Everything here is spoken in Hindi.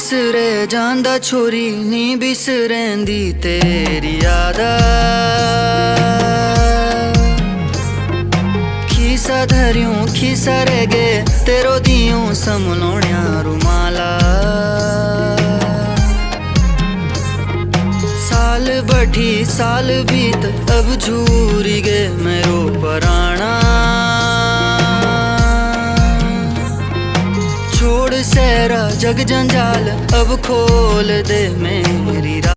बिसरे जांदा छोरी नी बिसरेंदी तेरी यादा। खीसा धरियों खीसा रह गए तेरो दियों समनोण्या रुमाला। साल बढ़ी साल बीत अब झूरी गए मेरो पराणा। छोड़ सहरा जग जंजाल अब खोल दे मेरी